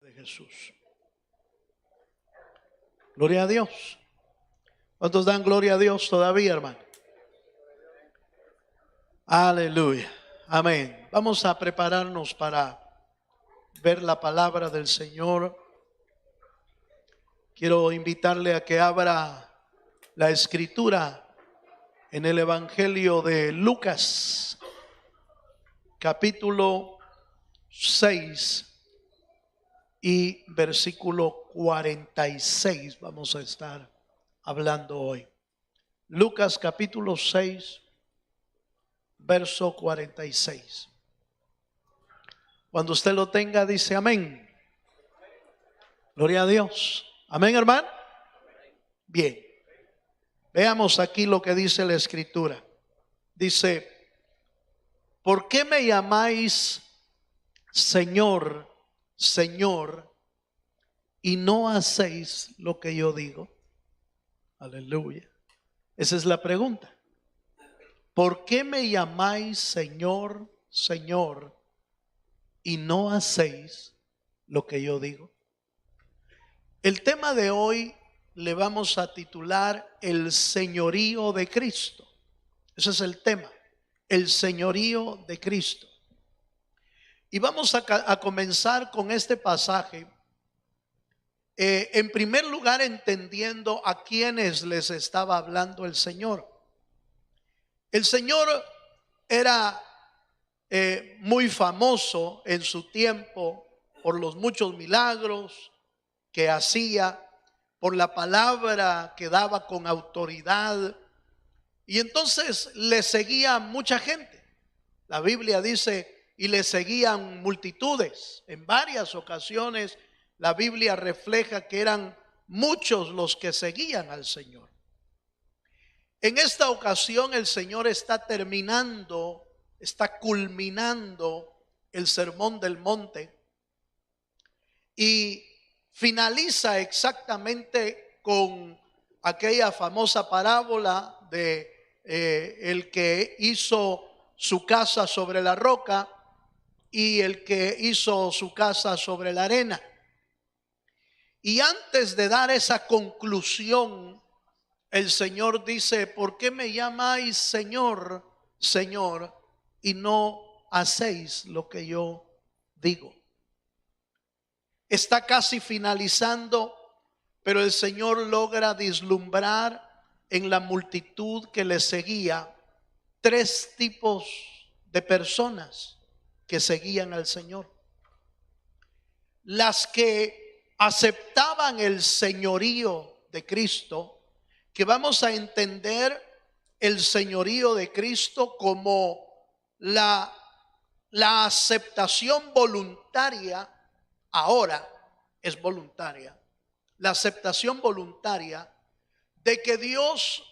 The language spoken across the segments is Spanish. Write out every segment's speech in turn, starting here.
De Jesús. Gloria a Dios. ¿Cuántos dan gloria a Dios todavía, hermano? Aleluya. Amén. Vamos a prepararnos para ver la palabra del Señor. Quiero invitarle a que abra la escritura en el Evangelio de Lucas, capítulo 6 y versículo 46. Vamos a estar hablando hoy. Lucas capítulo 6, verso 46. Cuando usted lo tenga, dice amén. Gloria a Dios. Amén, hermano. Bien. Veamos aquí lo que dice la escritura. Dice: ¿por qué me llamáis Señor, Señor, y no hacéis lo que yo digo? Aleluya. Esa es la pregunta. ¿Por qué me llamáis Señor, Señor, y no hacéis lo que yo digo? El tema de hoy le vamos a titular el señorío de Cristo. Ese es el tema, el señorío de Cristo. Y vamos a comenzar con este pasaje. En primer lugar, entendiendo a quienes les estaba hablando el Señor. El Señor era muy famoso en su tiempo por los muchos milagros que hacía, por la palabra que daba con autoridad. Y entonces le seguía mucha gente. La Biblia dice, y le seguían multitudes. En varias ocasiones la Biblia refleja que eran muchos los que seguían al Señor. En esta ocasión el Señor está culminando el Sermón del Monte y finaliza exactamente con aquella famosa parábola de el que hizo su casa sobre la roca y el que hizo su casa sobre la arena. Y antes de dar esa conclusión, el Señor dice: ¿por qué me llamáis Señor, Señor, y no hacéis lo que yo digo? Está casi finalizando, pero el Señor logra vislumbrar en la multitud que le seguía tres tipos de personas que seguían al Señor. Las que aceptaban el señorío de Cristo, que vamos a entender el señorío de Cristo como la aceptación voluntaria. Ahora es voluntaria. La aceptación voluntaria de que Dios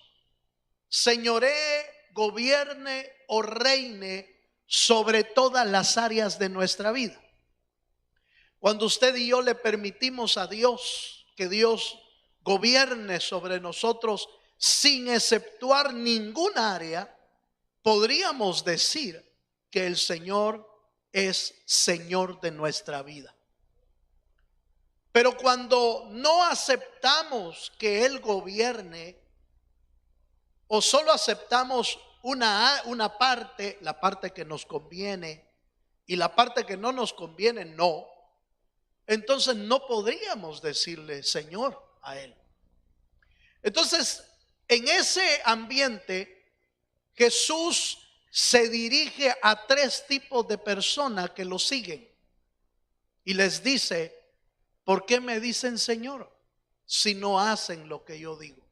señoree, gobierne o reine sobre todas las áreas de nuestra vida. Cuando usted y yo le permitimos a Dios que Dios gobierne sobre nosotros sin exceptuar ninguna área, podríamos decir que el Señor es Señor de nuestra vida. Pero cuando no aceptamos que Él gobierne, o solo aceptamos una parte, la parte que nos conviene, y la parte que no nos conviene, no, entonces no podríamos decirle Señor a Él. Entonces, en ese ambiente, Jesús se dirige a tres tipos de personas que lo siguen y les dice: ¿por qué me dicen Señor si no hacen lo que yo digo?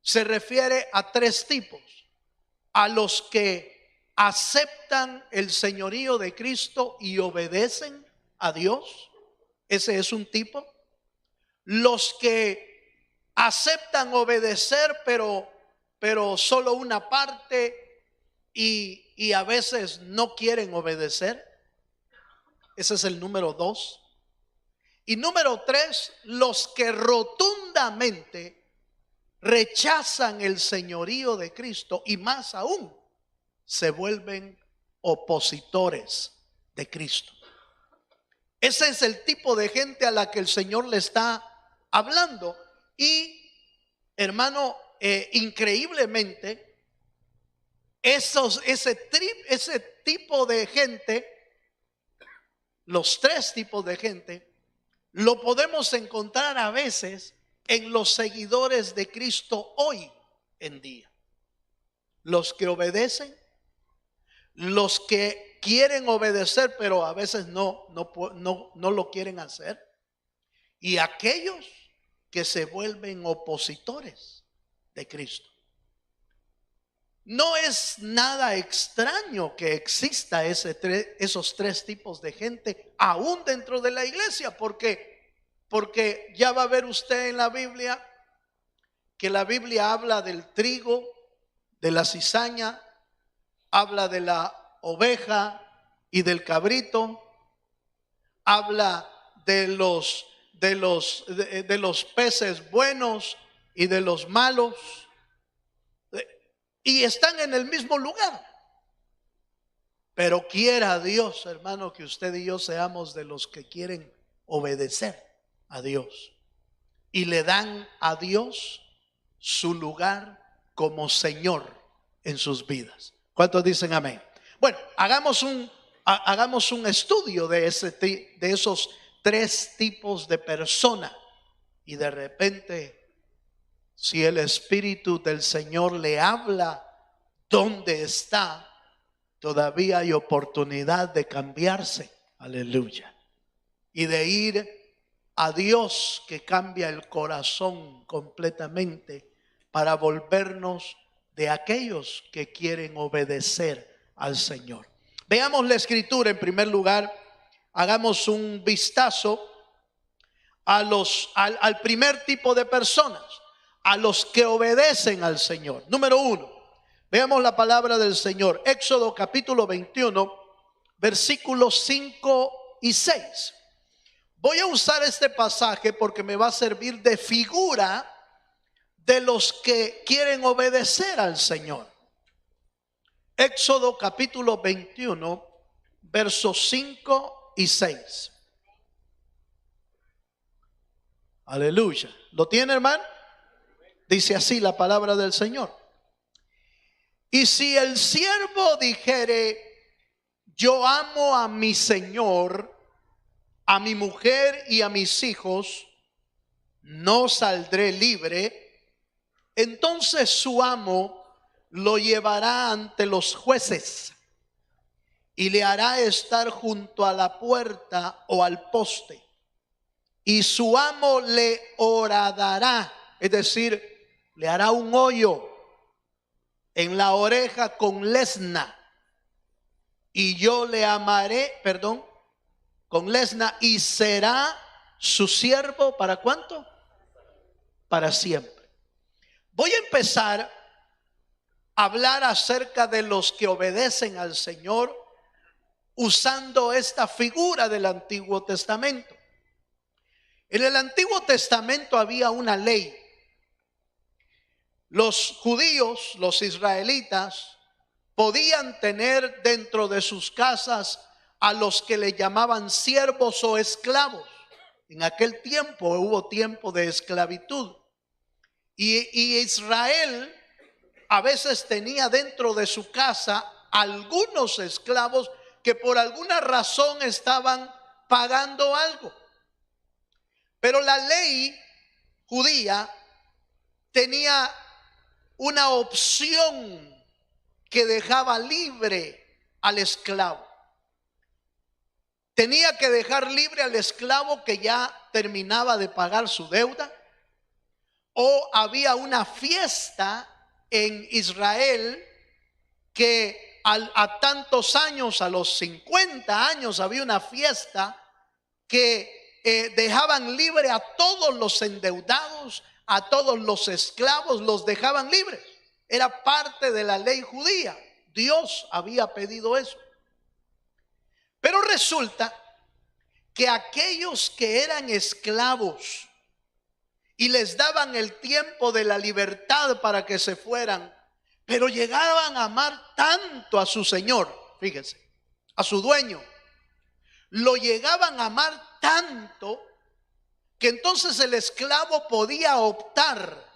Se refiere a tres tipos: a los que aceptan el señorío de Cristo y obedecen a Dios. Ese es un tipo. Los que aceptan obedecer pero solo una parte y a veces no quieren obedecer. Ese es el número 2. Y número 3, los que rotundamente rechazan el señorío de Cristo y más aún se vuelven opositores de Cristo. Ese es el tipo de gente a la que el Señor le está hablando. Y hermano, increíblemente, ese tipo de gente, los tres tipos de gente, lo podemos encontrar a veces en los seguidores de Cristo hoy en día. Los que obedecen, los que quieren obedecer, pero a veces no lo quieren hacer, y aquellos que se vuelven opositores de Cristo. No es nada extraño que exista esos tres tipos de gente aún dentro de la iglesia, porque ya va a ver usted en la Biblia que la Biblia habla del trigo, de la cizaña, habla de la oveja y del cabrito, habla de los peces buenos y de los malos, y están en el mismo lugar. Pero quiera Dios, hermano, que usted y yo seamos de los que quieren obedecer a Dios y le dan a Dios su lugar como Señor en sus vidas. ¿Cuántos dicen amén? Bueno, hagamos un estudio de esos tres tipos de personas, y de repente, si el Espíritu del Señor le habla dónde está, todavía hay oportunidad de cambiarse. Aleluya. Y de ir a Dios, que cambia el corazón completamente, para volvernos de aquellos que quieren obedecer al Señor. Veamos la escritura en primer lugar. Hagamos un vistazo al primer tipo de personas, a los que obedecen al Señor. Número 1, veamos la palabra del Señor. Éxodo capítulo 21, versículos 5 y 6. Voy a usar este pasaje porque me va a servir de figura de los que quieren obedecer al Señor. Éxodo capítulo 21, versos 5 y 6. Aleluya. ¿Lo tiene, hermano? Dice así la palabra del Señor. Y si el siervo dijere: yo amo a mi Señor, a mi mujer y a mis hijos, no saldré libre, entonces su amo lo llevará ante los jueces y le hará estar junto a la puerta o al poste, y su amo le horadará, es decir, le hará un hoyo en la oreja con lesna, y yo le amaré, con lesna, y será su siervo. ¿Para cuánto? Para siempre. Voy a empezar a hablar acerca de los que obedecen al Señor usando esta figura del Antiguo Testamento. En el Antiguo Testamento había una ley. Los judíos, los israelitas, podían tener dentro de sus casas a los que le llamaban siervos o esclavos. En aquel tiempo hubo tiempo de esclavitud. Y Israel a veces tenía dentro de su casa algunos esclavos que por alguna razón estaban pagando algo. Pero la ley judía tenía una opción que dejaba libre al esclavo. Tenía que dejar libre al esclavo que ya terminaba de pagar su deuda, o había una fiesta en Israel que a tantos años, a los 50 años, había una fiesta que dejaban libre a todos los endeudados, a todos los esclavos, los dejaban libres. Era parte de la ley judía. Dios había pedido eso. Pero resulta que aquellos que eran esclavos y les daban el tiempo de la libertad para que se fueran, pero llegaban a amar tanto a su señor, fíjense, a su dueño, lo llegaban a amar tanto que entonces el esclavo podía optar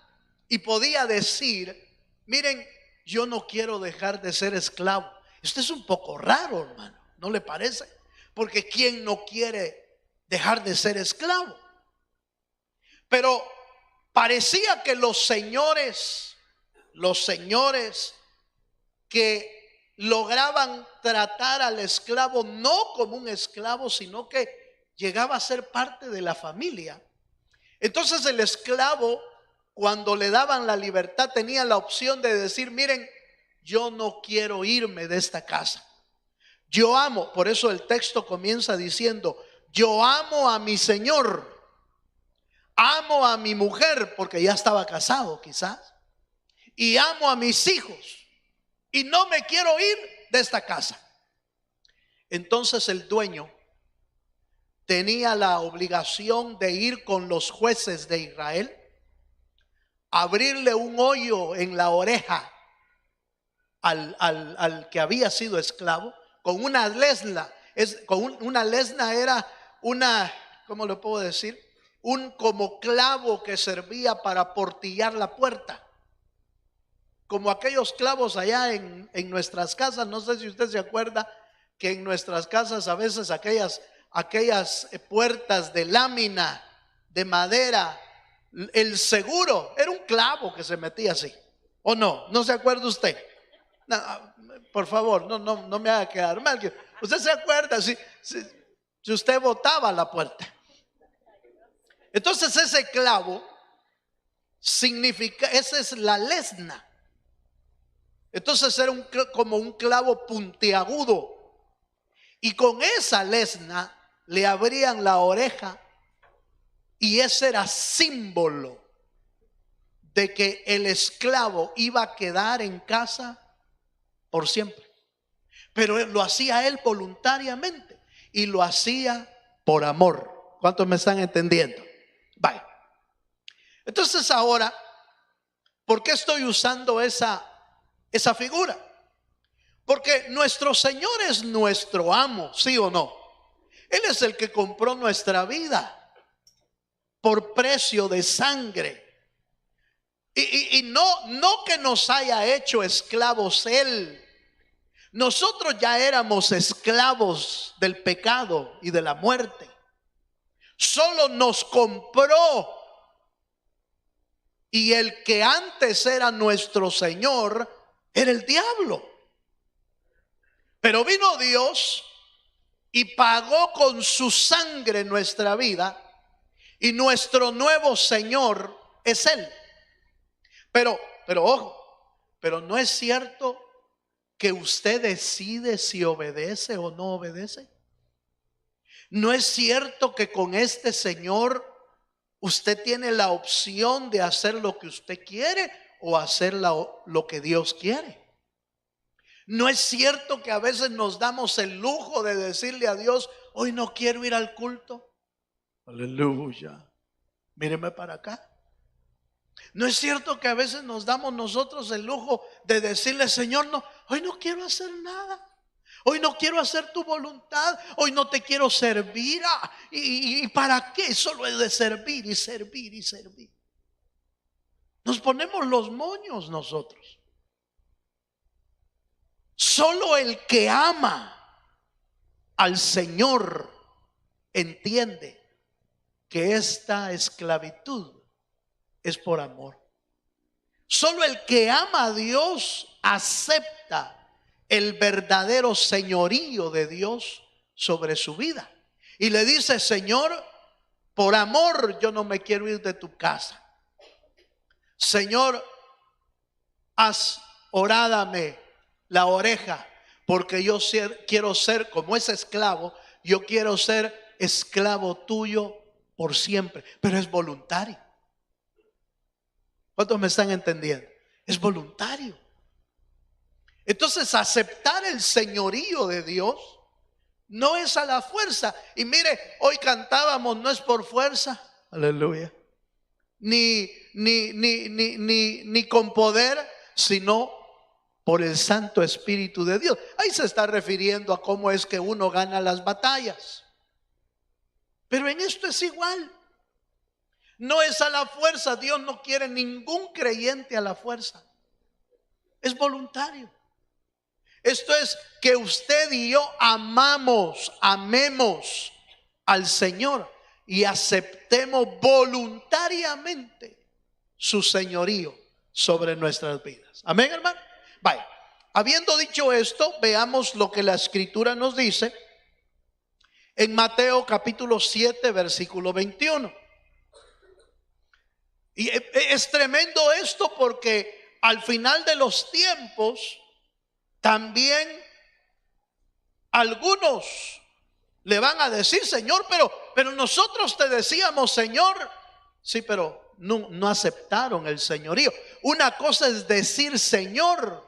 y podía decir: miren, yo no quiero dejar de ser esclavo. Esto es un poco raro, hermano, ¿no le parece? Porque ¿quién no quiere dejar de ser esclavo? Pero parecía que los señores que lograban tratar al esclavo no como un esclavo, sino que llegaba a ser parte de la familia. Entonces el esclavo, cuando le daban la libertad, tenía la opción de decir: miren, yo no quiero irme de esta casa. Yo amo, por eso el texto comienza diciendo: yo amo a mi señor, amo a mi mujer, porque ya estaba casado quizás, y amo a mis hijos, y no me quiero ir de esta casa. Entonces el dueño tenía la obligación de ir con los jueces de Israel, abrirle un hoyo en la oreja al que había sido esclavo, con una lesna. Una lesna era una, ¿cómo le puedo decir? Un como clavo que servía para portillar la puerta, como aquellos clavos allá en nuestras casas. No sé si usted se acuerda que en nuestras casas a veces aquellas puertas de lámina, de madera, el seguro era un clavo que se metía así. ¿O no? ¿No se acuerda usted? No, por favor, no me haga quedar mal. Usted se acuerda si usted botaba la puerta. Entonces ese clavo significa, esa es la lesna. Entonces era como un clavo puntiagudo, y con esa lesna le abrían la oreja, y ese era símbolo de que el esclavo iba a quedar en casa por siempre. Pero lo hacía él voluntariamente y lo hacía por amor. ¿Cuántos me están entendiendo? Vaya. Entonces ahora, ¿por qué estoy usando esa figura? Porque nuestro Señor es nuestro amo, ¿sí o no? Él es el que compró nuestra vida por precio de sangre. Y no que nos haya hecho esclavos Él. Nosotros ya éramos esclavos del pecado y de la muerte. Solo nos compró. Y el que antes era nuestro Señor era el diablo. Pero vino Dios y pagó con su sangre nuestra vida, y nuestro nuevo Señor es Él. Pero ojo, pero no es cierto que usted decide si obedece o no obedece. No es cierto que con este Señor usted tiene la opción de hacer lo que usted quiere o hacer lo que Dios quiere. No es cierto que a veces nos damos el lujo de decirle a Dios: hoy no quiero ir al culto. Aleluya. Míreme para acá. No es cierto que a veces nos damos nosotros el lujo de decirle: Señor, no, hoy no quiero hacer nada. Hoy no quiero hacer tu voluntad. Hoy no te quiero servir. ¿Y para qué? Solo es de servir y servir y servir. Nos ponemos los moños nosotros. Solo el que ama al Señor entiende que esta esclavitud es por amor. Solo el que ama a Dios acepta el verdadero señorío de Dios sobre su vida y le dice: Señor, por amor yo no me quiero ir de tu casa. Señor, haz horádame la oreja, porque yo quiero ser como ese esclavo. Yo quiero ser esclavo tuyo por siempre. Pero es voluntario. ¿Cuántos me están entendiendo? Es voluntario. Entonces aceptar el señorío de Dios no es a la fuerza. Y mire, hoy cantábamos: no es por fuerza, aleluya, ni con poder, sino por el Santo Espíritu de Dios. Ahí se está refiriendo a cómo es que uno gana las batallas. Pero en esto es igual. No es a la fuerza. Dios no quiere ningún creyente a la fuerza. Es voluntario. Esto es que usted y yo amemos al Señor y aceptemos voluntariamente su señorío sobre nuestras vidas. Amén, hermano. Vaya, habiendo dicho esto, veamos lo que la Escritura nos dice en Mateo capítulo 7, versículo 21. Y es tremendo esto, porque al final de los tiempos también algunos le van a decir: Señor, pero nosotros te decíamos Señor. Sí, pero no aceptaron el señorío. Una cosa es decir Señor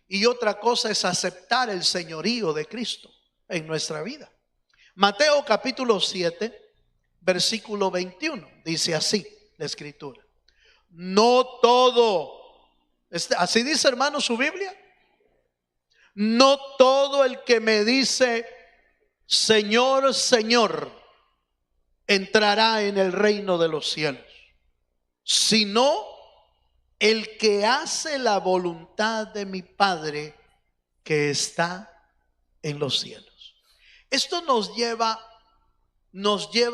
y otra cosa es aceptar el señorío de Cristo en nuestra vida. Mateo capítulo 7, versículo 21, dice así la Escritura: no todo, así dice, hermano, su Biblia. No todo el que me dice Señor, Señor, entrará en el reino de los cielos, sino el que hace la voluntad de mi Padre que está en los cielos. Esto nos lleva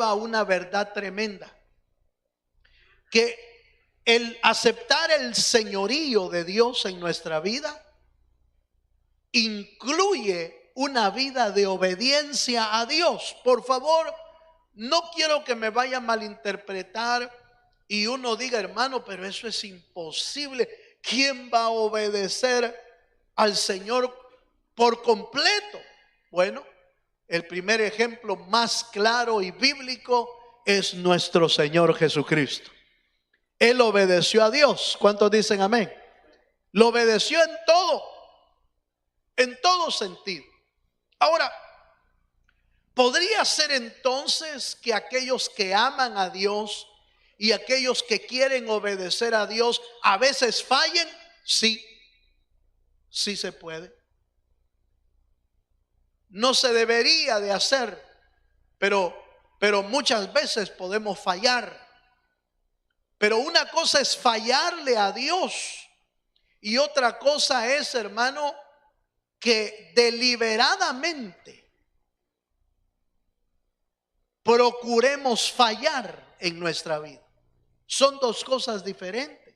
a una verdad tremenda, que el aceptar el señorío de Dios en nuestra vida incluye una vida de obediencia a Dios. Por favor, no quiero que me vaya a malinterpretar y uno diga: hermano, pero eso es imposible. ¿Quién va a obedecer al Señor por completo? Bueno, el primer ejemplo más claro y bíblico es nuestro Señor Jesucristo. Él obedeció a Dios. ¿Cuántos dicen amén? Lo obedeció en todo sentido. Ahora, ¿podría ser entonces que aquellos que aman a Dios y aquellos que quieren obedecer a Dios a veces fallen? Sí, sí se puede. No se debería de hacer, pero muchas veces podemos fallar. Pero una cosa es fallarle a Dios y otra cosa es, hermano, que deliberadamente procuremos fallar en nuestra vida. Son dos cosas diferentes.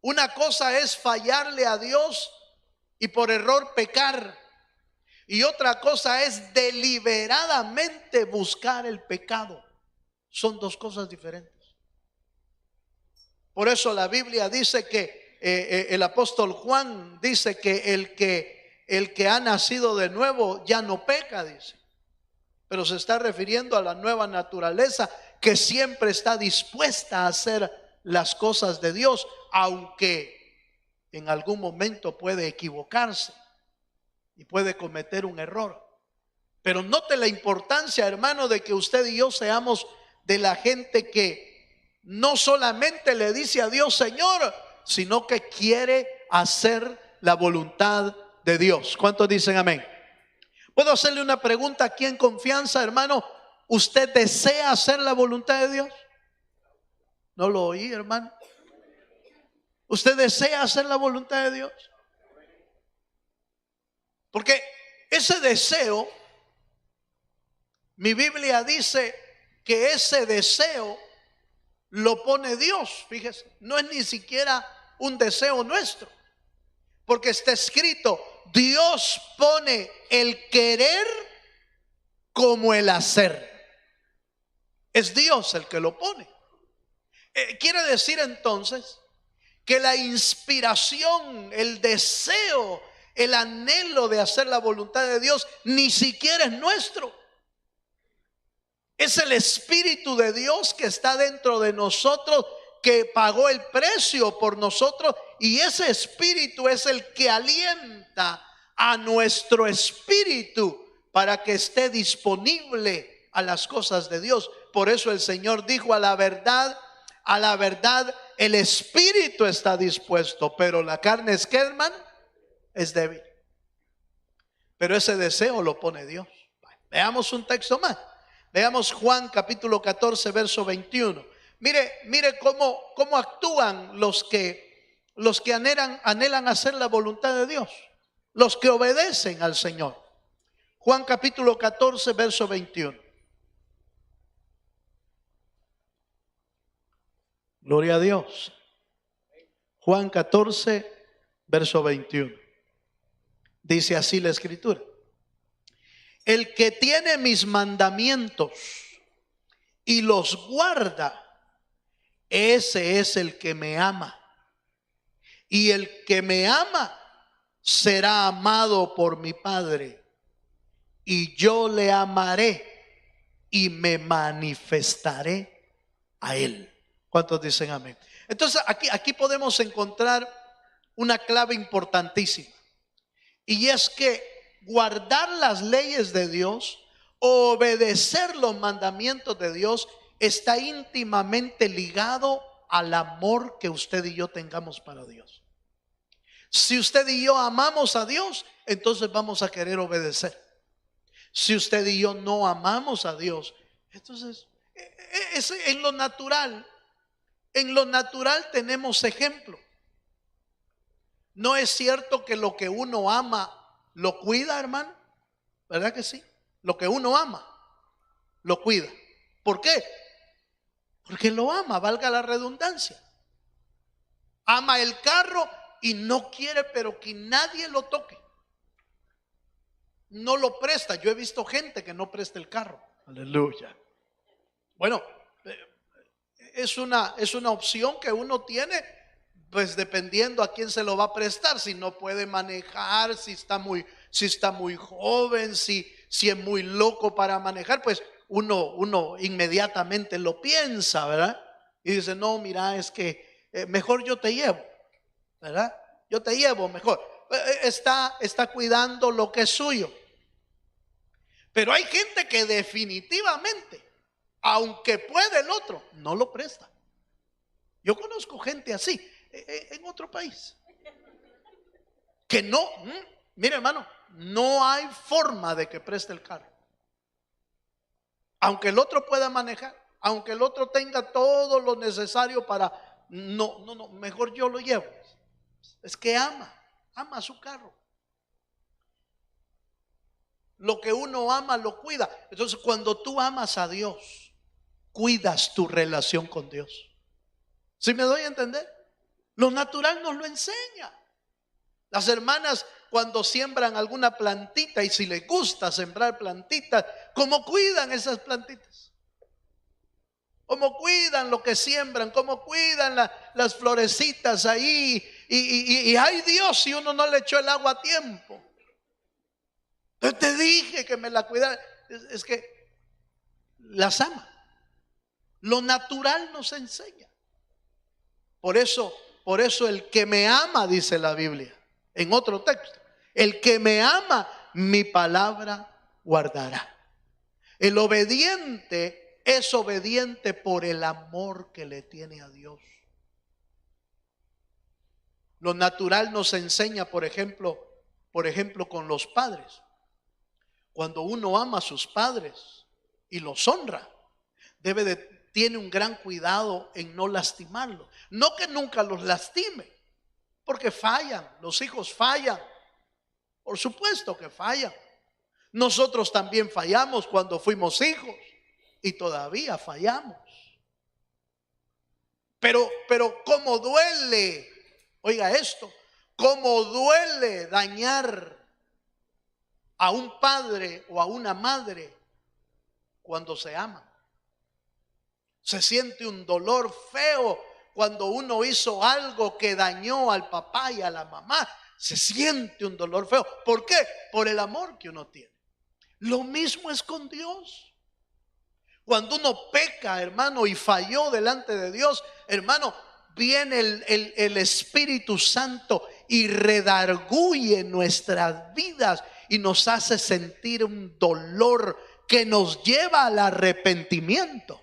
Una cosa es fallarle a Dios y por error pecar, y otra cosa es deliberadamente buscar el pecado. Son dos cosas diferentes. Por eso la Biblia dice que el apóstol Juan dice que el que ha nacido de nuevo ya no peca, dice. Pero se está refiriendo a la nueva naturaleza que siempre está dispuesta a hacer las cosas de Dios, aunque en algún momento puede equivocarse y puede cometer un error. Pero note la importancia, hermano, de que usted y yo seamos de la gente que no solamente le dice a Dios Señor, sino que quiere hacer la voluntad de Dios. ¿Cuántos dicen amén? ¿Puedo hacerle una pregunta aquí en confianza, hermano? ¿Usted desea hacer la voluntad de Dios? No lo oí, hermano. ¿Usted desea hacer la voluntad de Dios? Porque ese deseo, mi Biblia dice que ese deseo lo pone Dios. Fíjese, no es ni siquiera un deseo nuestro, porque está escrito: Dios pone el querer como el hacer. Es Dios el que lo pone. Quiere decir entonces que la inspiración, el deseo, el anhelo de hacer la voluntad de Dios ni siquiera es nuestro. Es el Espíritu de Dios que está dentro de nosotros, que pagó el precio por nosotros, y ese Espíritu es el que alienta a nuestro espíritu para que esté disponible a las cosas de Dios. Por eso el Señor dijo: a la verdad el espíritu está dispuesto, pero la carne es, ¿qué, hermano? Es débil. Pero ese deseo lo pone Dios. Veamos un texto más. Veamos Juan capítulo 14, verso 21. Mire cómo actúan los que anhelan hacer la voluntad de Dios, los que obedecen al Señor. Juan capítulo 14, verso 21. Gloria a Dios. Juan 14, verso 21. Dice así la Escritura: el que tiene mis mandamientos y los guarda, ese es el que me ama. Y el que me ama será amado por mi Padre, y yo le amaré y me manifestaré a él. ¿Cuántos dicen amén? Entonces aquí podemos encontrar una clave importantísima, y es que guardar las leyes de Dios, obedecer los mandamientos de Dios, está íntimamente ligado al amor que usted y yo tengamos para Dios. Si usted y yo amamos a Dios, entonces vamos a querer obedecer. Si usted y yo no amamos a Dios, entonces es en lo natural. En lo natural tenemos ejemplo. ¿No es cierto que lo que uno ama lo cuida, hermano? ¿Verdad que sí? Lo que uno ama lo cuida. ¿Por qué? Porque lo ama, valga la redundancia. Ama el carro y no quiere, pero que nadie lo toque. No lo presta. Yo he visto gente que no presta el carro. Aleluya. Bueno, es una opción que uno tiene, pues dependiendo a quién se lo va a prestar. Si no puede manejar, si está muy joven, si es muy loco para manejar, pues uno inmediatamente lo piensa, ¿verdad? Y dice, no, mira, es que mejor yo te llevo, ¿verdad? Yo te llevo mejor. Está cuidando lo que es suyo. Pero hay gente que definitivamente, aunque puede el otro, no lo presta. Yo conozco gente así en otro país, que no, mire hermano, no hay forma de que preste el carro. Aunque el otro pueda manejar, aunque el otro tenga todo lo necesario para, no, mejor yo lo llevo. Es que ama su carro. Lo que uno ama lo cuida. Entonces cuando tú amas a Dios, cuidas tu relación con Dios. ¿Sí me doy a entender? Lo natural nos lo enseña. Las hermanas cuando siembran alguna plantita, y si les gusta sembrar plantitas, ¿cómo cuidan esas plantitas? ¿Cómo cuidan lo que siembran? ¿Cómo cuidan las florecitas ahí? Y ay Dios, si uno no le echó el agua a tiempo. Entonces te dije que me la cuidara. Es que las ama. Lo natural nos enseña. Por eso el que me ama, dice la Biblia en otro texto, el que me ama, mi palabra guardará. El obediente es obediente por el amor que le tiene a Dios. Lo natural nos enseña, por ejemplo, con los padres. Cuando uno ama a sus padres y los honra, tiene un gran cuidado en no lastimarlos. No que nunca los lastime, porque fallan, los hijos fallan. Por supuesto que fallan. Nosotros también fallamos cuando fuimos hijos y todavía fallamos. Pero cómo duele, oiga esto, cómo duele dañar a un padre o a una madre cuando se ama. Se siente un dolor feo cuando uno hizo algo que dañó al papá y a la mamá. Se siente un dolor feo. ¿Por qué? Por el amor que uno tiene. Lo mismo es con Dios. Cuando uno peca, hermano, y falló delante de Dios, hermano, viene el Espíritu Santo y redarguye nuestras vidas y nos hace sentir un dolor que nos lleva al arrepentimiento.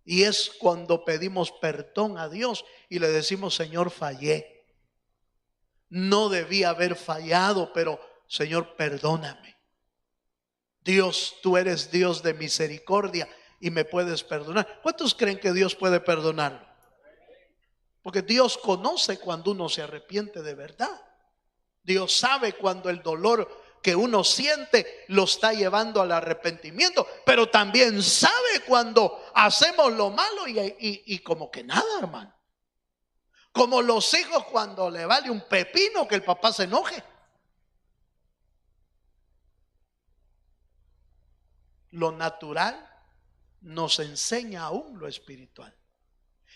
Y es cuando pedimos perdón a Dios y le decimos, Señor, fallé. No debí haber fallado, pero Señor, perdóname. Dios, tú eres Dios de misericordia y me puedes perdonar. ¿Cuántos creen que Dios puede perdonarlo? Porque Dios conoce cuando uno se arrepiente de verdad. Dios sabe cuando el dolor que uno siente lo está llevando al arrepentimiento, pero también sabe cuando hacemos lo malo y como que nada, hermano. Como los hijos cuando le vale un pepino que el papá se enoje. Lo natural nos enseña aún lo espiritual.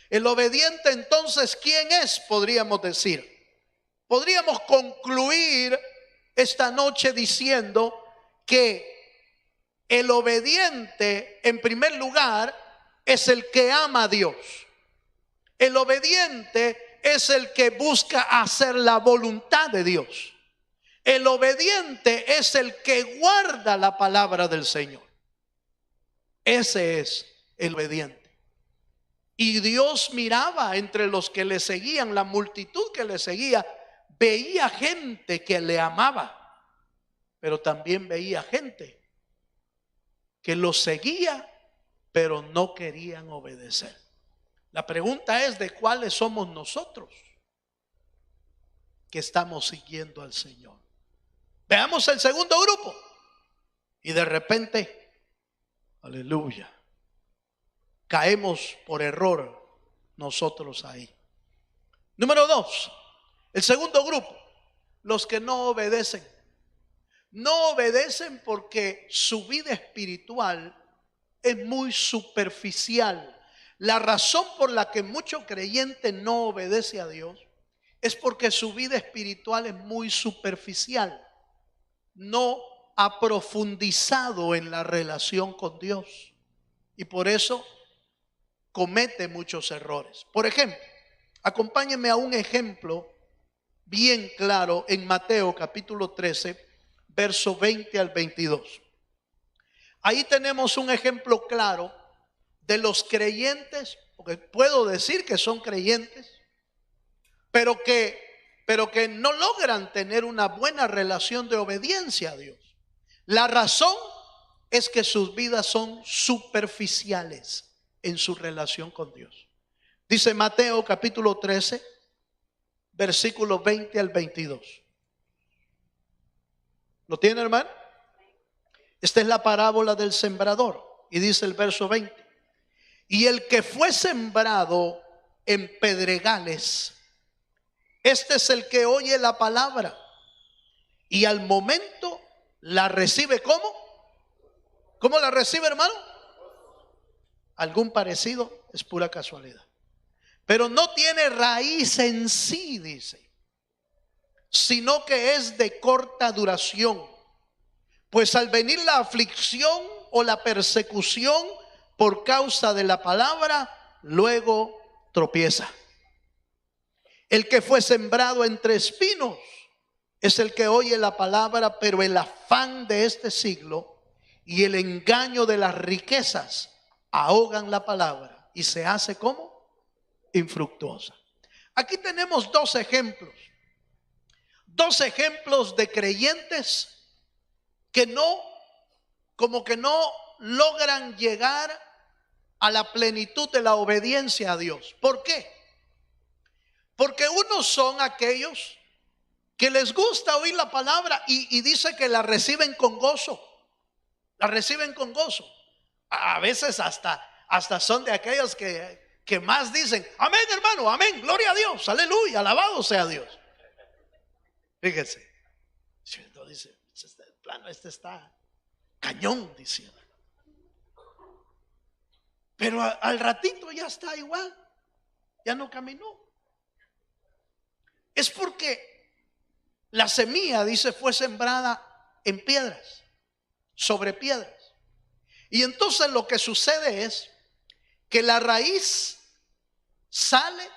El obediente, entonces, ¿quién es? Podríamos decir. Podríamos concluir esta noche diciendo que el obediente, en primer lugar, es el que ama a Dios. El obediente es el que busca hacer la voluntad de Dios. El obediente es el que guarda la palabra del Señor. Ese es el obediente. Y Dios miraba entre los que le seguían, la multitud que le seguía, veía gente que le amaba, pero también veía gente que lo seguía, pero no querían obedecer. La pregunta es: ¿de cuáles somos nosotros que estamos siguiendo al Señor? Veamos el segundo grupo. Y de repente, aleluya, caemos por error nosotros ahí. Número 2, el segundo grupo, los que no obedecen. No obedecen porque su vida espiritual es muy superficial. La razón por la que mucho creyente no obedece a Dios es porque su vida espiritual es muy superficial. No ha profundizado en la relación con Dios y por eso comete muchos errores. Por ejemplo, acompáñenme a un ejemplo bien claro en Mateo capítulo 13, verso 20 al 22. Ahí tenemos un ejemplo claro de los creyentes, porque puedo decir que son creyentes, pero que no logran tener una buena relación de obediencia a Dios. La razón es que sus vidas son superficiales en su relación con Dios. Dice Mateo capítulo 13, versículos 20 al 22. ¿Lo tiene, hermano? Esta es la parábola del sembrador. Y dice el verso 20: y el que fue sembrado en pedregales, este es el que oye la palabra y al momento la recibe. ¿Cómo? ¿Cómo la recibe, hermano? Algún parecido es pura casualidad. Pero no tiene raíz en sí, dice, sino que es de corta duración. Pues al venir la aflicción o la persecución por causa de la palabra, luego tropieza. El que fue sembrado entre espinos es el que oye la palabra, pero el afán de este siglo y el engaño de las riquezas ahogan la palabra y se hace ¿cómo? Infructuosa. Aquí tenemos dos ejemplos de creyentes que como que no logran llegar a la plenitud de la obediencia a Dios. ¿Por qué? Porque unos son aquellos que les gusta oír la palabra y dice que la reciben con gozo. La reciben con gozo. A veces hasta son de aquellos que más dicen: amén, hermano, amén, gloria a Dios, aleluya, alabado sea Dios. Fíjense, dice, el plano este está cañón, diciendo. Pero al ratito ya está igual, ya no caminó. Es porque la semilla, dice, fue sembrada en piedras, sobre piedras. Y entonces lo que sucede es que la raíz sale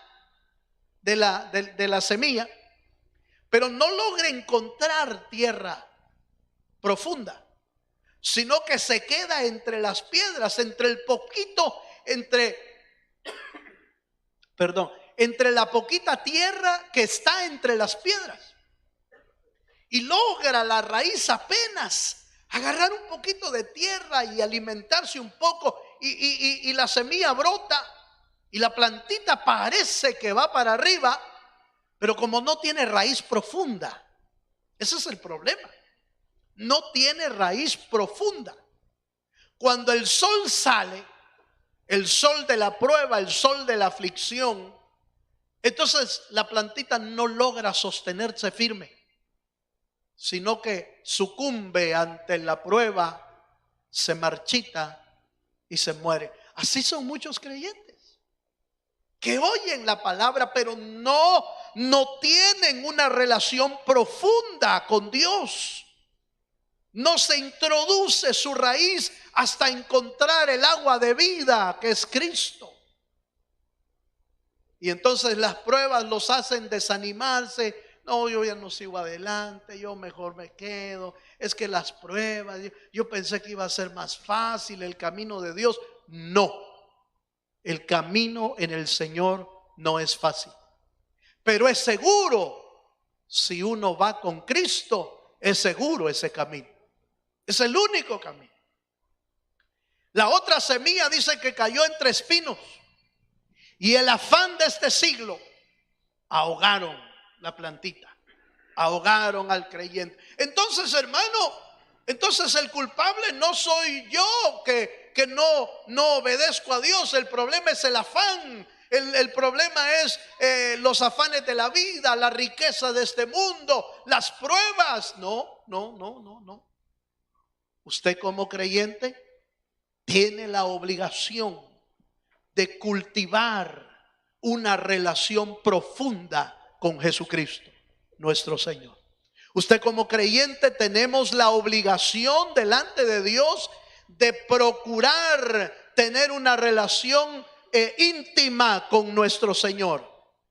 de la semilla, pero no logra encontrar tierra profunda, sino que se queda entre las piedras, entre la poquita tierra que está entre las piedras. Y logra la raíz apenas Agarrar un poquito de tierra y alimentarse un poco y la semilla brota y la plantita parece que va para arriba, pero como no tiene raíz profunda, ese es el problema. No tiene raíz profunda. Cuando el sol sale, el sol de la prueba, el sol de la aflicción, entonces la plantita no logra sostenerse firme, sino que sucumbe ante la prueba, se marchita y se muere. Así son muchos creyentes que oyen la palabra, pero no tienen una relación profunda con Dios. No se introduce su raíz hasta encontrar el agua de vida, que es Cristo. Y entonces las pruebas los hacen desanimarse. No, yo ya no sigo adelante, yo mejor me quedo. Es que las pruebas, yo pensé que iba a ser más fácil el camino de Dios. No, el camino en el Señor no es fácil, pero es seguro. Si uno va con Cristo, es seguro ese camino. Es el único camino. La otra semilla dice que cayó entre espinos, y el afán de este siglo ahogaron la plantita, ahogaron al creyente. Entonces, hermano, entonces el culpable no soy yo que no obedezco a Dios. El problema es el afán. El problema es los afanes de la vida, la riqueza de este mundo, las pruebas. No. Usted como creyente tiene la obligación de cultivar una relación profunda con Jesucristo, nuestro Señor. Usted como creyente tenemos la obligación delante de Dios de procurar tener una relación íntima con nuestro Señor.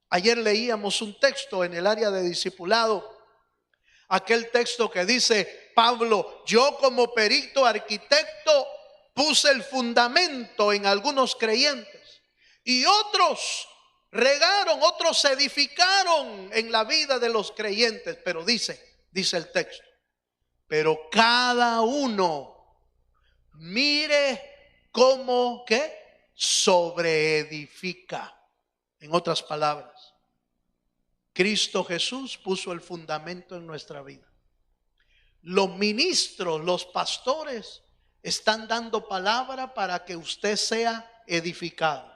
Ayer leíamos un texto en el área de discipulado, aquel texto que dice Pablo: yo como perito arquitecto puse el fundamento en algunos creyentes, y otros regaron, otros edificaron en la vida de los creyentes. Pero dice el texto, pero cada uno mire cómo que sobreedifica. En otras palabras, Cristo Jesús puso el fundamento en nuestra vida. Los ministros, los pastores están dando palabra para que usted sea edificado,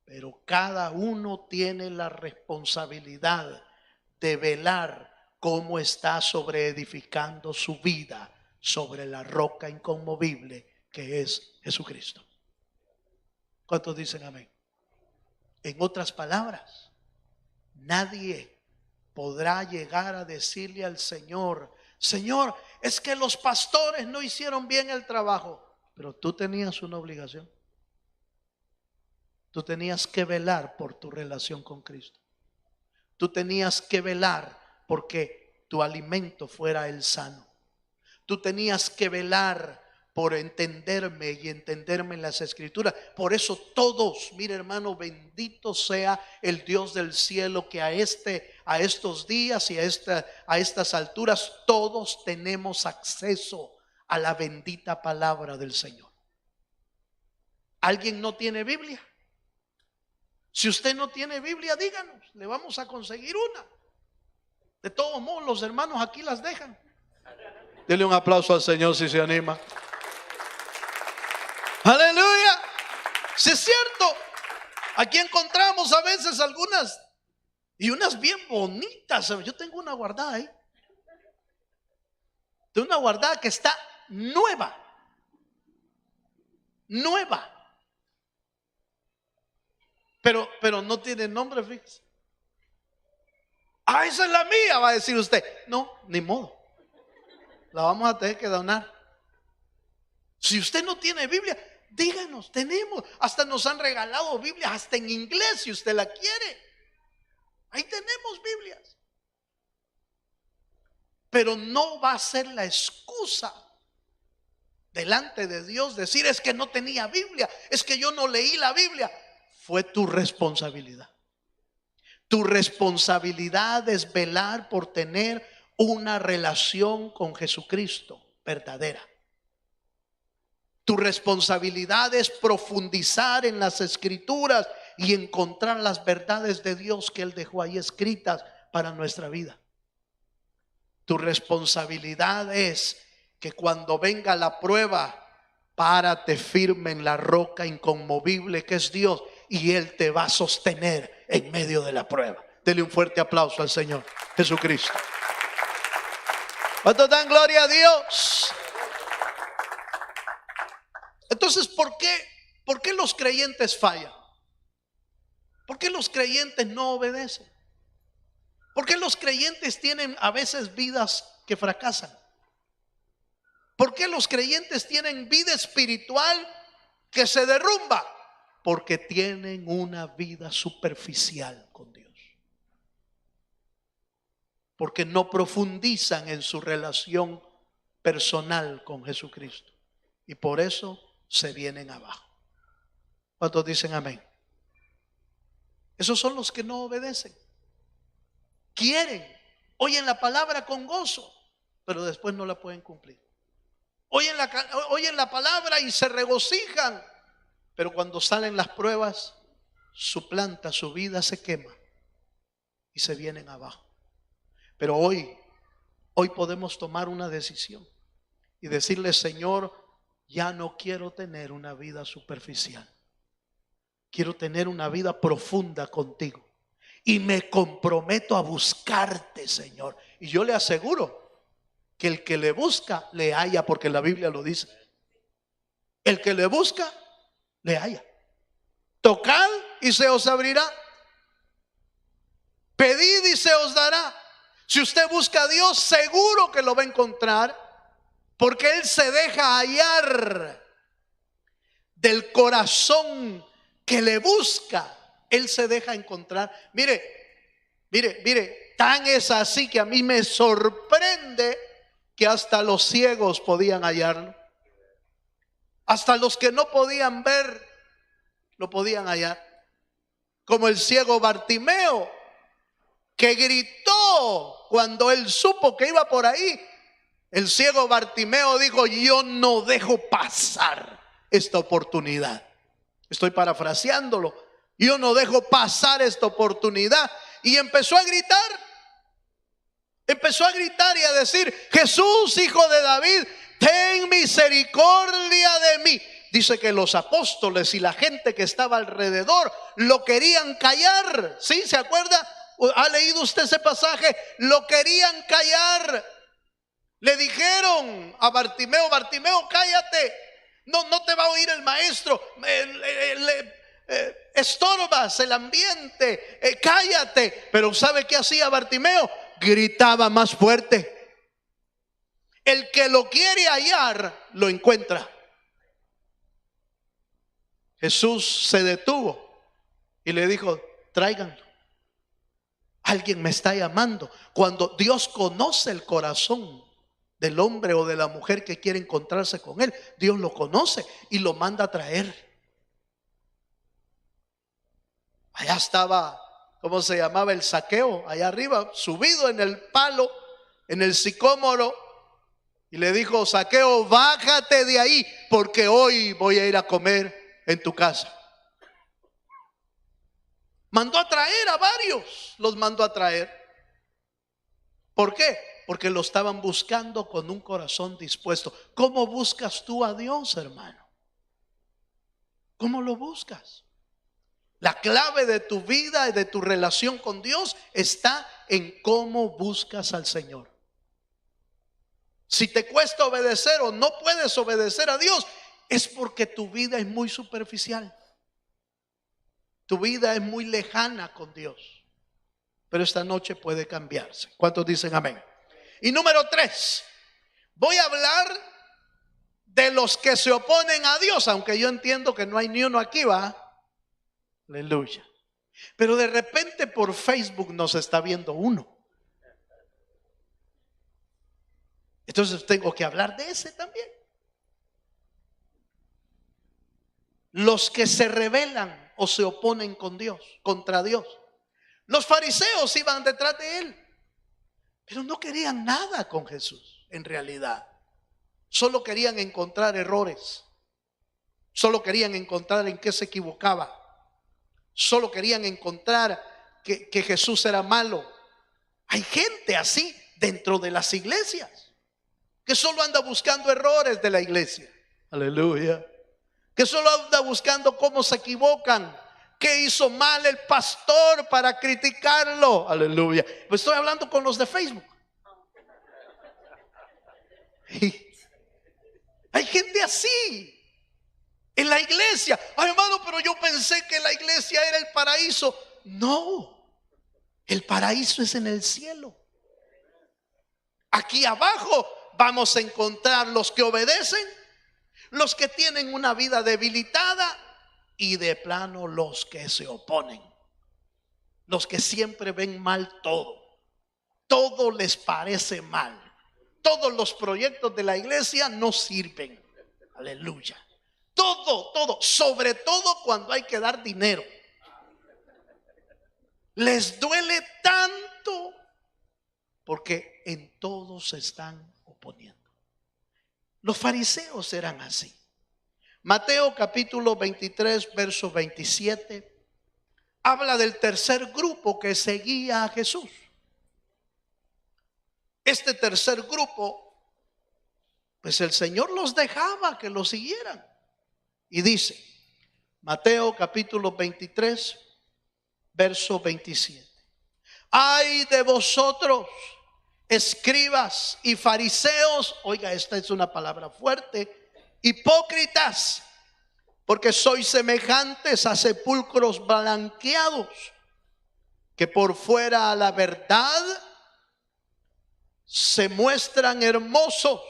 pero cada uno tiene la responsabilidad de velar cómo está sobreedificando su vida sobre la roca inconmovible que es Jesucristo. ¿Cuántos dicen amén? En otras palabras, nadie podrá llegar a decirle al Señor: Señor, es que los pastores no hicieron bien el trabajo. Pero tú tenías una obligación. Tú tenías que velar por tu relación con Cristo. Tú tenías que velar porque tu alimento fuera el sano. Tú tenías que velar por entenderme y entenderme en las Escrituras. Por eso todos, mire hermano, bendito sea el Dios del cielo, que a estos días y a estas alturas todos tenemos acceso a la bendita palabra del Señor. ¿Alguien no tiene Biblia? Si usted no tiene Biblia, díganos, le vamos a conseguir una. De todos modos, los hermanos aquí las dejan. Dele un aplauso al Señor si se anima. Aleluya. Si es cierto, aquí encontramos a veces algunas, y unas bien bonitas. Yo tengo una guardada ahí. Tengo una guardada que está nueva. Pero no tiene nombre, fíjese. Ah, esa es la mía, va a decir usted. No, ni modo. La vamos a tener que donar. Si usted no tiene Biblia, díganos, tenemos. Hasta nos han regalado Biblias, hasta en inglés, si usted la quiere. Ahí tenemos Biblias. Pero no va a ser la excusa delante de Dios decir: es que no tenía Biblia, es que yo no leí la Biblia. Fue tu responsabilidad. Tu responsabilidad es velar por tener una relación con Jesucristo verdadera. Tu responsabilidad es profundizar en las Escrituras y encontrar las verdades de Dios que Él dejó ahí escritas para nuestra vida. Tu responsabilidad es que cuando venga la prueba, párate firme en la roca inconmovible que es Dios, y Él te va a sostener en medio de la prueba. Dele un fuerte aplauso al Señor Jesucristo. ¿Cuántos dan gloria a Dios? Entonces, ¿por qué los creyentes fallan? ¿Por qué los creyentes no obedecen? ¿Por qué los creyentes tienen a veces vidas que fracasan? ¿Por qué los creyentes tienen vida espiritual que se derrumba? Porque tienen una vida superficial con Dios. Porque no profundizan en su relación personal con Jesucristo. Y por eso se vienen abajo. ¿Cuántos dicen amén? Esos son los que no obedecen. Quieren, oyen la palabra con gozo, pero después no la pueden cumplir. Oyen la palabra y se regocijan, pero cuando salen las pruebas, su planta, su vida se quema y se vienen abajo. Pero hoy podemos tomar una decisión y decirle: Señor, ya no quiero tener una vida superficial. Quiero tener una vida profunda contigo. Y me comprometo a buscarte, Señor. Y yo le aseguro que el que le busca, le halla, porque la Biblia lo dice. El que le busca, le halla. Tocad y se os abrirá. Pedid y se os dará. Si usted busca a Dios, seguro que lo va a encontrar, porque Él se deja hallar. Del corazón que le busca, Él se deja encontrar. Mire, tan es así que a mí me sorprende que hasta los ciegos podían hallarlo. Hasta los que no podían ver, lo podían hallar. Como el ciego Bartimeo, que gritó cuando él supo que iba por ahí. El ciego Bartimeo dijo: yo no dejo pasar esta oportunidad. Estoy parafraseándolo. Yo no dejo pasar esta oportunidad. Y empezó a gritar. Empezó a gritar y a decir: Jesús, hijo de David, ten misericordia de mí. Dice que los apóstoles y la gente que estaba alrededor lo querían callar. ¿Sí? ¿Se acuerda? ¿Ha leído usted ese pasaje? Lo querían callar. Le dijeron a Bartimeo: Bartimeo, cállate. No te va a oír el maestro. Estorbas el ambiente. Cállate. Pero ¿sabe qué hacía Bartimeo? Gritaba más fuerte. El que lo quiere hallar, lo encuentra. Jesús se detuvo y le dijo: tráiganlo. Alguien me está llamando. Cuando Dios conoce el corazón del hombre o de la mujer que quiere encontrarse con Él, Dios lo conoce y lo manda a traer. Allá estaba, ¿cómo se llamaba? El Zaqueo, allá arriba, subido en el palo, en el sicómoro. Y le dijo: Zaqueo, bájate de ahí, porque hoy voy a ir a comer en tu casa. Mandó a traer a varios, los mandó a traer. ¿Por qué? Porque lo estaban buscando con un corazón dispuesto. ¿Cómo buscas tú a Dios, hermano? ¿Cómo lo buscas? La clave de tu vida y de tu relación con Dios está en cómo buscas al Señor. Si te cuesta obedecer o no puedes obedecer a Dios, es porque tu vida es muy superficial. Tu vida es muy lejana con Dios. Pero esta noche puede cambiarse. ¿Cuántos dicen amén? Y número 3, voy a hablar de los que se oponen a Dios, aunque yo entiendo que no hay ni uno aquí, ¿va? Aleluya. Pero de repente por Facebook nos está viendo uno. Entonces tengo que hablar de ese también. Los que se rebelan o se oponen con Dios, contra Dios. Los fariseos iban detrás de Él, pero no querían nada con Jesús en realidad. Solo querían encontrar errores. Solo querían encontrar en qué se equivocaba. Solo querían encontrar que Jesús era malo. Hay gente así dentro de las iglesias que solo anda buscando errores de la iglesia. Aleluya. Que solo anda buscando cómo se equivocan, qué hizo mal el pastor para criticarlo. Aleluya. Pues estoy hablando con los de Facebook. Hay gente así en la iglesia. Ay, hermano, pero yo pensé que la iglesia era el paraíso. No, el paraíso es en el cielo. Aquí abajo vamos a encontrar los que obedecen, los que tienen una vida debilitada y de plano los que se oponen, los que siempre ven mal todo. Todo les parece mal. Todos los proyectos de la iglesia no sirven. Aleluya. Todo, sobre todo cuando hay que dar dinero. Les duele tanto porque en todo se están oponiendo. Los fariseos eran así. Mateo capítulo 23, verso 27, habla del tercer grupo que seguía a Jesús. Este tercer grupo, pues el Señor los dejaba que lo siguieran. Y dice, Mateo capítulo 23, verso 27. Ay de vosotros, escribas y fariseos, oiga, esta es una palabra fuerte, hipócritas, porque sois semejantes a sepulcros blanqueados, que por fuera a la verdad se muestran hermosos,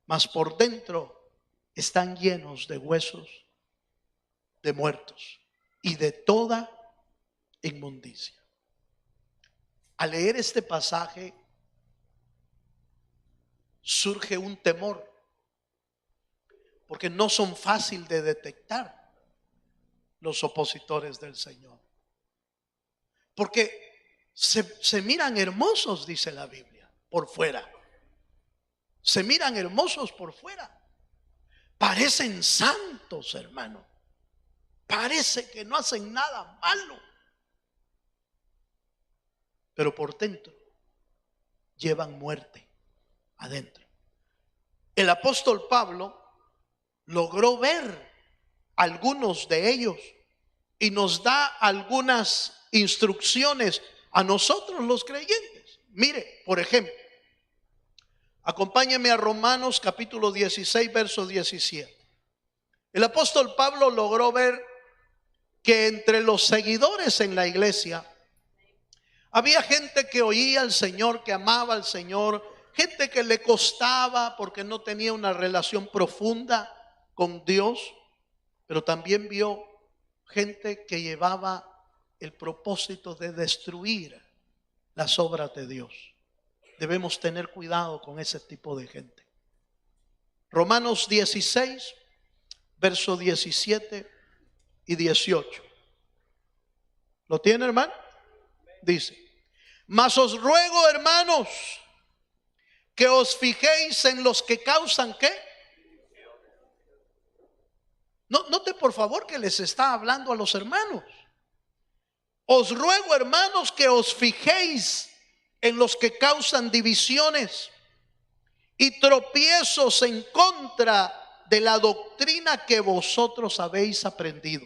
mas por dentro están llenos de huesos de muertos y de toda inmundicia. Al leer este pasaje surge un temor, porque no son fácil de detectar los opositores del Señor, porque se miran hermosos, dice la Biblia, por fuera. Se miran hermosos por fuera. Parecen santos, hermano. Parece que no hacen nada malo. Pero por dentro llevan muerte adentro. El apóstol Pablo logró ver algunos de ellos y nos da algunas instrucciones a nosotros los creyentes. Mire, por ejemplo, acompáñeme a Romanos capítulo 16, verso 17. El apóstol Pablo logró ver que entre los seguidores en la iglesia había gente que oía al Señor, que amaba al Señor, gente que le costaba porque no tenía una relación profunda con Dios, pero también vio gente que llevaba el propósito de destruir las obras de Dios. Debemos tener cuidado con ese tipo de gente. Romanos 16, verso 17 y 18. ¿Lo tiene, hermano? Dice, mas os ruego, hermanos, que os fijéis en los que causan ¿qué? Note por favor que les está hablando a los hermanos. Os ruego, hermanos, que os fijéis en los que causan divisiones y tropiezos en contra de la doctrina que vosotros habéis aprendido.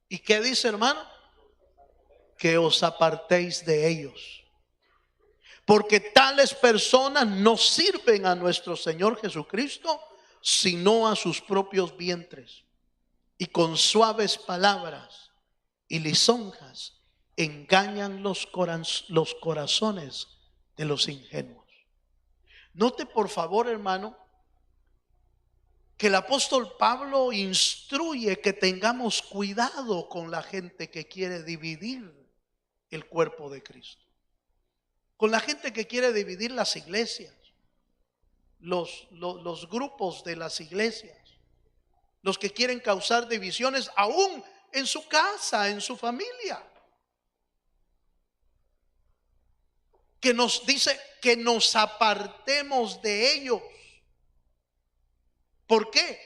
¿Y qué dice, hermano? Que os apartéis de ellos, porque tales personas no sirven a nuestro Señor Jesucristo, sino a sus propios vientres, y con suaves palabras y lisonjas engañan los corazones de los ingenuos. Note por favor, hermano, que el apóstol Pablo instruye que tengamos cuidado con la gente que quiere dividir el cuerpo de Cristo, con la gente que quiere dividir las iglesias, los grupos de las iglesias, los que quieren causar divisiones aún en su casa, en su familia. que nos dice que nos apartemos de ellos. ¿Por qué?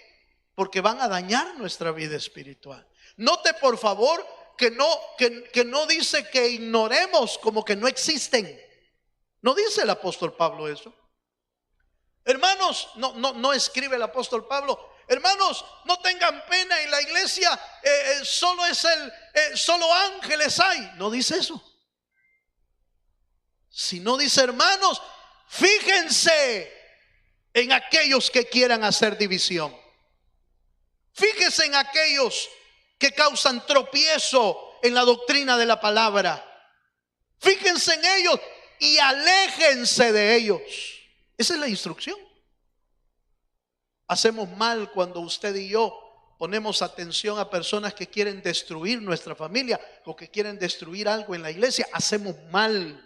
Porque van a dañar nuestra vida espiritual. Note por favor que no dice que ignoremos, como que no existen. No dice el apóstol Pablo eso. Hermanos, no escribe el apóstol Pablo: hermanos, no tengan pena, en la iglesia solo ángeles hay. No dice eso. Sino dice: hermanos, fíjense en aquellos que quieran hacer división. Fíjense en aquellos que causan tropiezo en la doctrina de la palabra. Fíjense en ellos y aléjense de ellos. Esa es la instrucción. Hacemos mal cuando usted y yo ponemos atención a personas que quieren destruir nuestra familia o que quieren destruir algo en la iglesia. Hacemos mal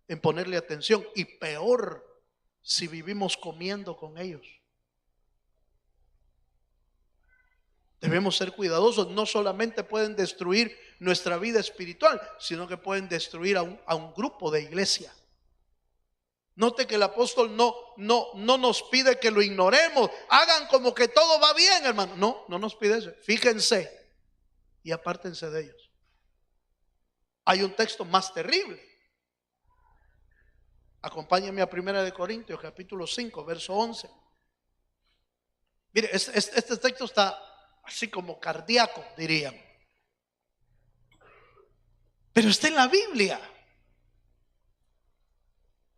en ponerle atención, y peor si vivimos comiendo con ellos. Debemos ser cuidadosos. No solamente pueden destruir nuestra vida espiritual, sino que pueden destruir a un grupo de iglesia. Note que el apóstol no nos pide que lo ignoremos. Hagan como que todo va bien, hermano. No nos pide eso. Fíjense y apártense de ellos. Hay un texto más terrible. Acompáñenme a 1 Corintios capítulo 5, verso 11. Mire, este texto está así como cardíaco, dirían, pero está en la Biblia.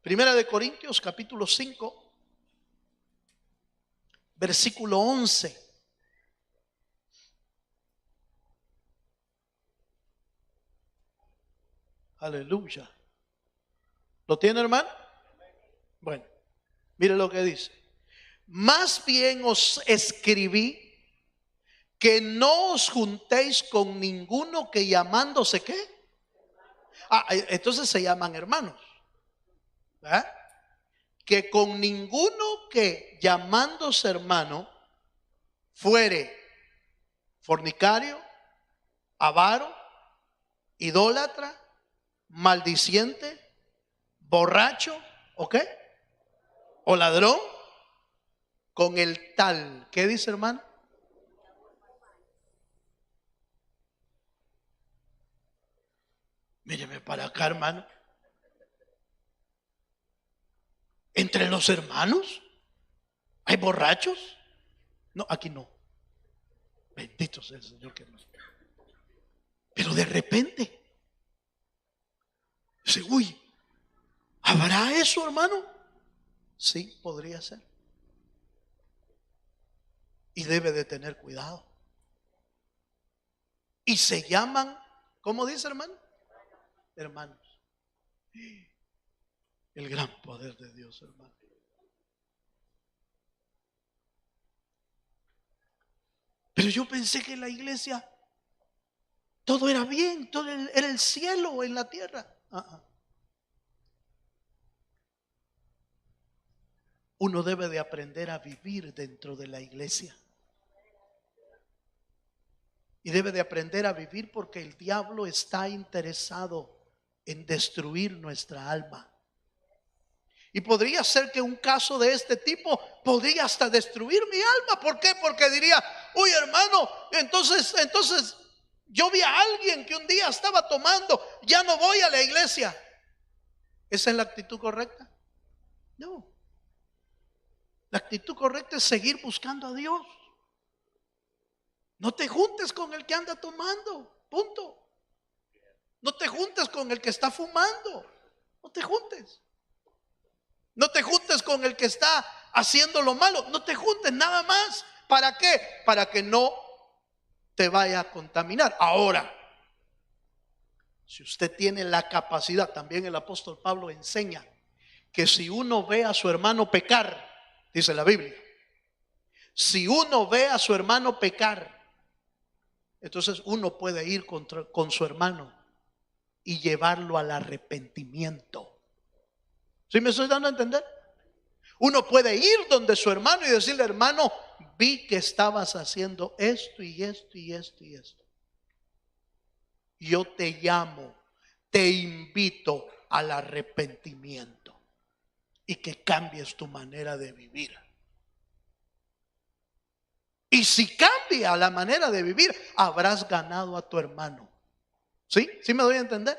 1 Corintios capítulo 5, versículo 11. Aleluya. ¿Lo tiene, hermano? Bueno, mire lo que dice: más bien os escribí que no os juntéis con ninguno que llamándose ¿qué? Entonces se llaman hermanos. ¿Verdad? Que con ninguno que llamándose hermano fuere fornicario, avaro, idólatra, maldiciente, borracho, ¿o qué? O ladrón, con el tal. ¿Qué dice, hermano? Míreme para acá, hermano. ¿Entre los hermanos hay borrachos? No, aquí no. Bendito sea el Señor que no. Pero de repente dice: uy, ¿habrá eso, hermano? Sí, podría ser. Y debe de tener cuidado. Y se llaman, ¿cómo dice, hermano? Hermanos. El gran poder de Dios, hermano. Pero yo pensé que en la iglesia todo era bien, todo era el cielo en la tierra. Uno debe de aprender a vivir dentro de la iglesia. Y debe de aprender a vivir, porque el diablo está interesado en destruir nuestra alma. Y podría ser que un caso de este tipo podría hasta destruir mi alma. ¿Por qué? Porque diría: uy, hermano, entonces yo vi a alguien que un día estaba tomando, ya no voy a la iglesia. ¿Esa es la actitud correcta? No. La actitud correcta es seguir buscando a Dios. No te juntes con el que anda tomando, punto. No te juntes con el que está fumando. No te juntes. No te juntes con el que está haciendo lo malo. No te juntes, nada más. ¿Para qué? Para que no te vaya a contaminar. Ahora, si usted tiene la capacidad, también el apóstol Pablo enseña que si uno ve a su hermano pecar, dice la Biblia, si uno ve a su hermano pecar, entonces uno puede ir con su hermano y llevarlo al arrepentimiento. ¿Sí me estoy dando a entender? Uno puede ir donde su hermano y decirle: hermano, vi que estabas haciendo esto y esto y esto y esto. Yo te llamo, te invito al arrepentimiento y que cambies tu manera de vivir. Y si cambia la manera de vivir, habrás ganado a tu hermano. ¿Sí? ¿Sí me doy a entender?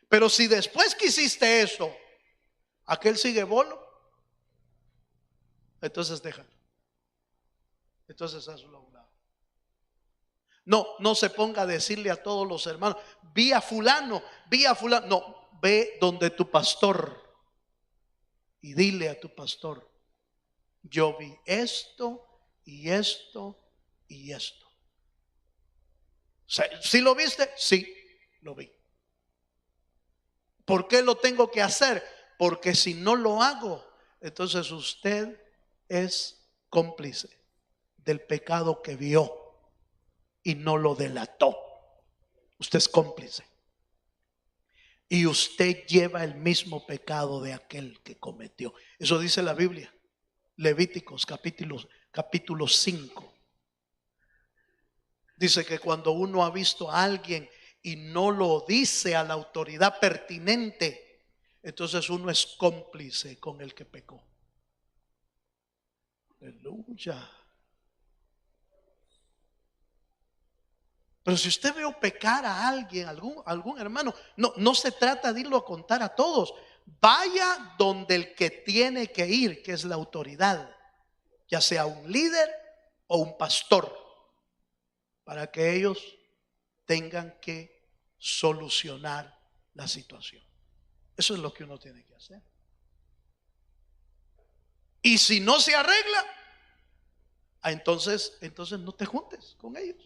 Pero si después que hiciste eso, aquel sigue bolo, entonces déjalo. Entonces hazlo a un lado. No se ponga a decirle a todos los hermanos, vi a fulano. No, ve donde tu pastor y dile a tu pastor, yo vi esto y esto y esto. ¿Sí lo viste? Sí, lo vi. ¿Por qué lo tengo que hacer? Porque si no lo hago, entonces usted es cómplice del pecado que vio y no lo delató. Usted es cómplice. Y usted lleva el mismo pecado de aquel que cometió. Eso dice la Biblia. Levíticos capítulo 5. Dice que cuando uno ha visto a alguien y no lo dice a la autoridad pertinente, entonces uno es cómplice con el que pecó. Aleluya. Pero si usted veo pecar a alguien, algún hermano, no se trata de irlo a contar a todos. Vaya donde el que tiene que ir, que es la autoridad, ya sea un líder o un pastor, para que ellos tengan que solucionar la situación. Eso es lo que uno tiene que hacer. Y si no se arregla, entonces no te juntes con ellos,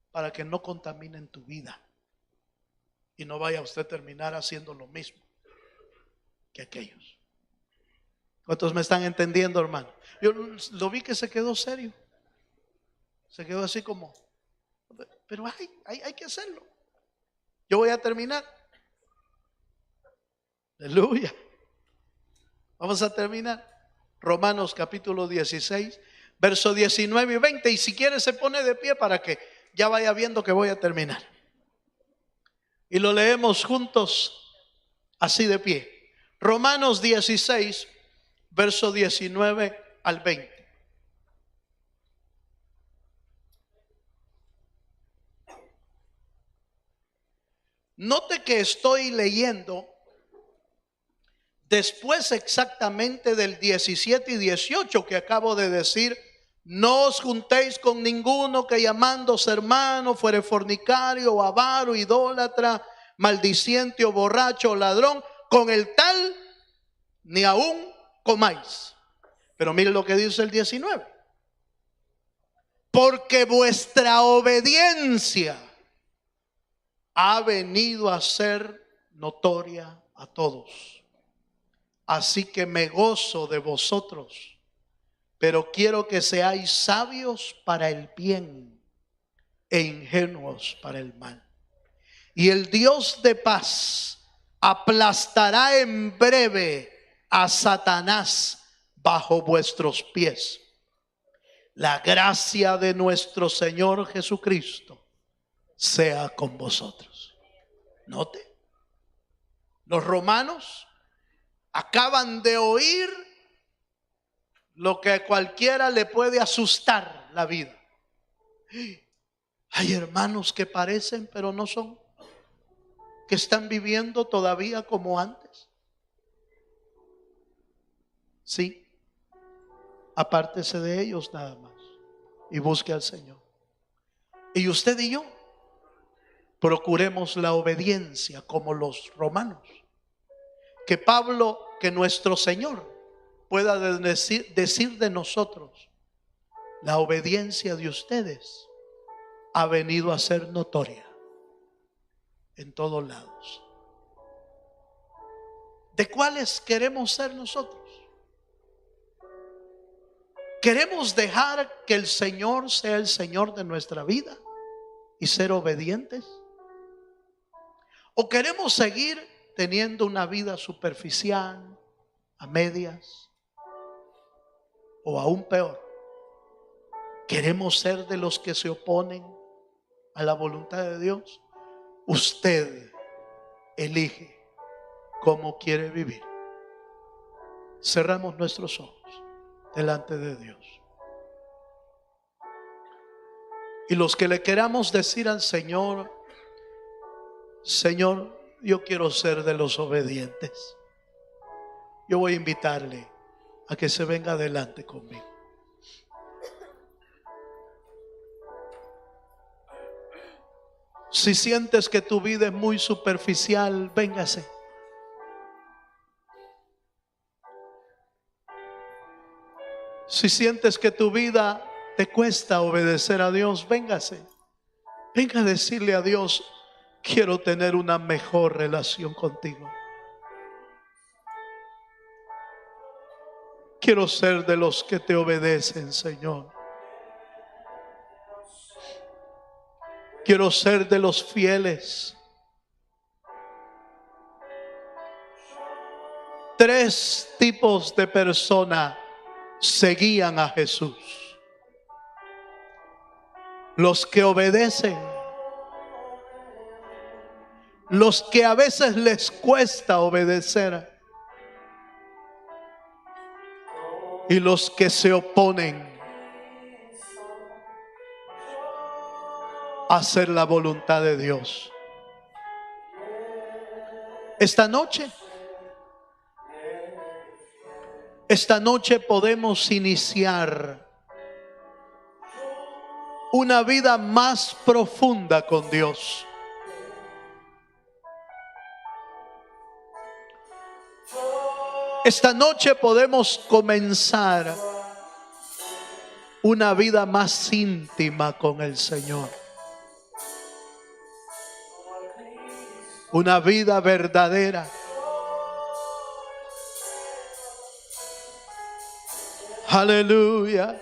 para que no contaminen tu vida y no vaya usted a terminar haciendo lo mismo que aquellos. ¿Cuántos me están entendiendo, hermano? Yo lo vi que se quedó serio. Se quedó así como, pero hay que hacerlo. Yo voy a terminar. Aleluya. Vamos a terminar. Romanos capítulo 16, verso 19 y 20. Y si quiere se pone de pie para que ya vaya viendo que voy a terminar. Y lo leemos juntos así de pie. Romanos 16, verso 19 al 20. Note que estoy leyendo después exactamente del 17 y 18 que acabo de decir. No os juntéis con ninguno que llamándose hermano fuere fornicario, avaro, idólatra, maldiciente o borracho o ladrón, con el tal ni aún comáis. Pero mire lo que dice el 19. Porque vuestra obediencia ha venido a ser notoria a todos. Así que me gozo de vosotros, pero quiero que seáis sabios para el bien e ingenuos para el mal. Y el Dios de paz aplastará en breve a Satanás bajo vuestros pies. La gracia de nuestro Señor Jesucristo sea con vosotros. Note, los romanos acaban de oír lo que a cualquiera le puede asustar la vida. Hay hermanos que parecen pero no son, que están viviendo todavía como antes. Sí, apártese de ellos nada más y busque al Señor. Y usted y yo procuremos la obediencia como los romanos. Que Pablo, que nuestro Señor pueda decir de nosotros, la obediencia de ustedes ha venido a ser notoria en todos lados. ¿De cuáles queremos ser nosotros? ¿Queremos dejar que el Señor sea el Señor de nuestra vida y ser obedientes? ¿O queremos seguir teniendo una vida superficial, a medias, o aún peor? ¿Queremos ser de los que se oponen a la voluntad de Dios? Usted elige cómo quiere vivir. Cerramos nuestros ojos delante de Dios. Y los que le queramos decir al Señor: Señor, yo quiero ser de los obedientes. Yo voy a invitarle a que se venga adelante conmigo. Si sientes que tu vida es muy superficial, véngase. Si sientes que tu vida te cuesta obedecer a Dios, véngase. Venga a decirle a Dios: quiero tener una mejor relación contigo. Quiero ser de los que te obedecen, Señor. Quiero ser de los fieles. 3 tipos de personas seguían a Jesús: los que obedecen, los que a veces les cuesta obedecer, y los que se oponen a hacer la voluntad de Dios. Esta noche podemos iniciar una vida más profunda con Dios. Esta noche podemos comenzar una vida más íntima con el Señor. Una vida verdadera. Aleluya.